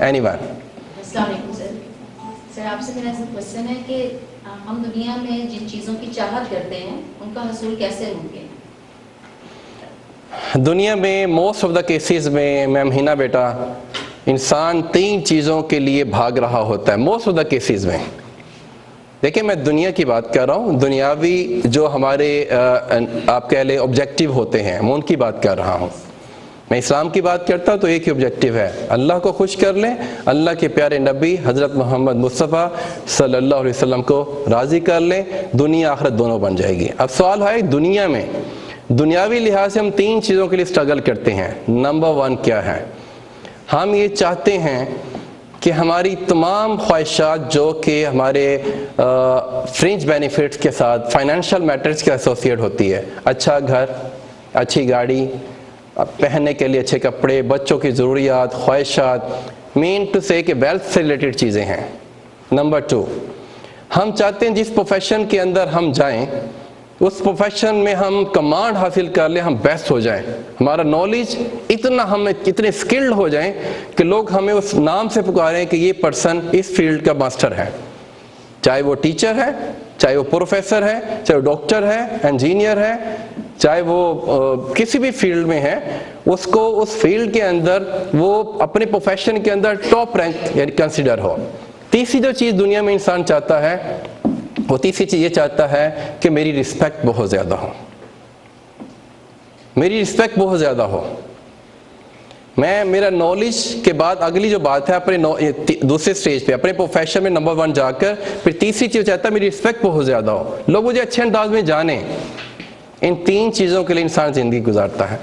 Anyone? السلام علیکم سر. سر آپ سے میرا ایسا کوشچن ہے کہ ہم دنیا میں جن چیزوں کی چاہت کرتے ہیں ان کا حصول کیسے ممکن ہے؟ دنیا میں موسٹ آف دا کیسز میں میم ہینا بیٹا انسان 3 چیزوں کے لیے بھاگ رہا ہوتا ہے موسٹ آف دا کیسز میں. دیکھیں میں دنیا کی بات کر رہا ہوں, دنیاوی جو ہمارے آپ کہہ لیں آبجیکٹیو ہوتے ہیں میں ان کی بات کر رہا ہوں. میں اسلام کی بات کرتا ہوں تو ایک ہی آبجیکٹیو ہے, اللہ کو خوش کر لیں, اللہ کے پیارے نبی حضرت محمد مصطفیٰ صلی اللہ علیہ وسلم کو راضی کر لیں, دنیا آخرت دونوں بن جائے گی. اب سوال ہے دنیا میں دنیاوی لحاظ سے ہم 3 چیزوں کے لیے سٹرگل کرتے ہیں. نمبر 1 کیا ہے؟ ہم یہ چاہتے ہیں کہ ہماری تمام خواہشات جو کہ ہمارے فرنج بینیفٹس کے ساتھ فائنینشیل میٹرز کے ایسوسیٹ ہوتی ہے, اچھا گھر, اچھی گاڑی, پہننے کے لیے اچھے کپڑے, بچوں کی ضروریات, خواہشات, مین ٹو سے کہ ویلتھ سے ریلیٹڈ چیزیں ہیں. نمبر 2 ہم چاہتے ہیں جس پروفیشن کے اندر ہم جائیں اس پروفیشن میں ہم کمانڈ حاصل کر لیں, ہم بیسٹ ہو جائیں, ہمارا نالج اتنا, ہم اتنے اسکلڈ ہو جائیں کہ لوگ ہمیں اس نام سے پکاریں کہ یہ پرسن اس فیلڈ کا ماسٹر ہے, چاہے وہ ٹیچر ہے, چاہے وہ پروفیسر ہے, چاہے وہ ڈاکٹر ہے, انجینئر ہے, چاہے وہ کسی بھی فیلڈ میں ہے, اس کو اس فیلڈ کے اندر وہ اپنے پروفیشن کے اندر ٹاپ رینک یعنی کنسیڈر ہو. تیسری جو چیز دنیا میں انسان چاہتا ہے وہ تیسری چیز یہ چاہتا ہے کہ میری رسپیکٹ بہت زیادہ ہو, میری رسپیکٹ بہت زیادہ ہو. میں میرا نالج کے بعد اگلی جو بات ہے اپنے دوسرے سٹیج پہ اپنے پروفیشن میں نمبر 1 جا کر پھر تیسری چیز چاہتا ہے میری رسپیکٹ بہت زیادہ ہو, لوگ مجھے اچھے انداز میں جانیں. ان 3 چیزوں کے لیے انسان زندگی گزارتا ہے.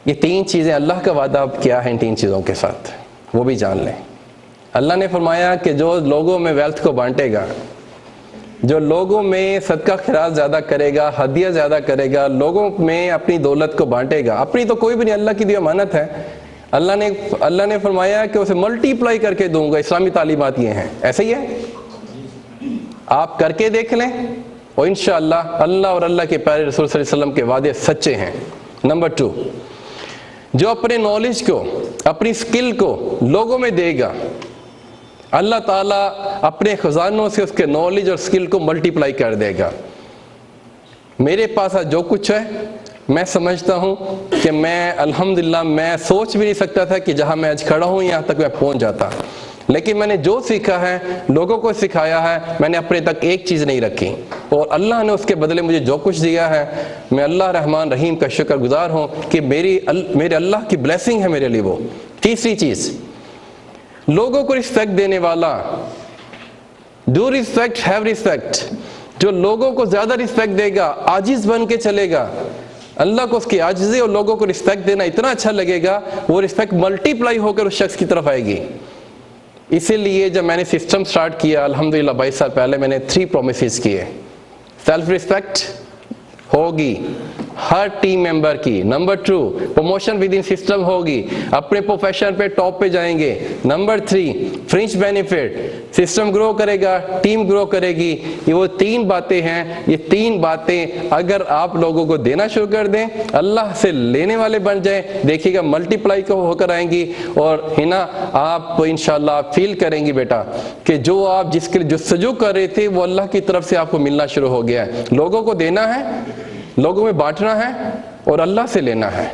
یہ 3 چیزیں اللہ کا وعدہ اب کیا ہے ان 3 چیزوں کے ساتھ وہ بھی جان لیں. اللہ نے فرمایا کہ جو لوگوں میں ویلتھ کو بانٹے گا, جو لوگوں میں صدقہ خیرات زیادہ کرے گا, ہدیہ زیادہ کرے گا, لوگوں میں اپنی دولت کو بانٹے گا, اپنی تو کوئی بھی نہیں, اللہ کی دی امانت ہے. اللہ نے فرمایا کہ اسے ملٹی پلائی کر کے دوں گا. اسلامی تعلیمات یہ ہیں, ایسے ہی ہے, آپ کر کے دیکھ لیں اور انشاءاللہ اللہ اور اللہ کے پیارے رسول صلی اللہ علیہ وسلم کے وعدے سچے ہیں. نمبر 2 جو اپنے نالج کو اپنی سکل کو لوگوں میں دے گا, اللہ تعالیٰ اپنے خزانوں سے اس کے نالج اور سکل کو ملٹی پلائی کر دے گا. میرے پاس جو کچھ ہے میں سمجھتا ہوں کہ میں الحمدللہ میں سوچ بھی نہیں سکتا تھا کہ جہاں میں آج کھڑا ہوں یہاں تک میں پہنچ جاتا, لیکن میں نے جو سیکھا ہے لوگوں کو سکھایا ہے, میں نے اپنے تک ایک چیز نہیں رکھی, اور اللہ نے اس کے بدلے مجھے جو کچھ دیا ہے میں اللہ رحمان رحیم کا شکر گزار ہوں کہ میرے اللہ کی بلیسنگ ہے میرے لیے وہ. تیسری چیز لوگوں کو رسپیکٹ دینے والا, ڈو رسپیکٹ ہیو رسپیکٹ, جو لوگوں کو زیادہ رسپیکٹ دے گا عاجز بن کے چلے گا, اللہ کو اس کی عاجزی اور لوگوں کو رسپیکٹ دینا اتنا اچھا لگے گا وہ رسپیکٹ ملٹی پلائی ہو کر اس شخص کی طرف آئے گی. اسی لیے جب میں نے سسٹم سٹارٹ کیا الحمدللہ 22 سال پہلے میں نے 3 پرومسز کیے. سیلف رسپیکٹ ہوگی ہر ٹیم ممبر کی. Number 2 promotion with in system ہوگی, اپنے پروفیشن پہ ٹاپ پہ جائیں گے. نمبر 3 فرنچ بینیفٹ, سسٹم گرو کرے گا, ٹیم گرو کرے گی. یہ وہ 3 باتیں ہیں, یہ 3 باتیں اگر آپ لوگوں کو دینا شروع کر دیں, اللہ سے لینے والے بن جائیں, دیکھیے گا ملٹی پلائی کو ہو کر آئیں گی. اور ہنا آپ انشاءاللہ آپ فیل کریں گی بیٹا کہ جو آپ جس کے لیے جستجو کر رہے تھے وہ اللہ کی طرف سے آپ کو ملنا شروع ہو گیا ہے. لوگوں کو دینا ہے, لوگوں میں بانٹنا ہے اور اللہ سے لینا ہے.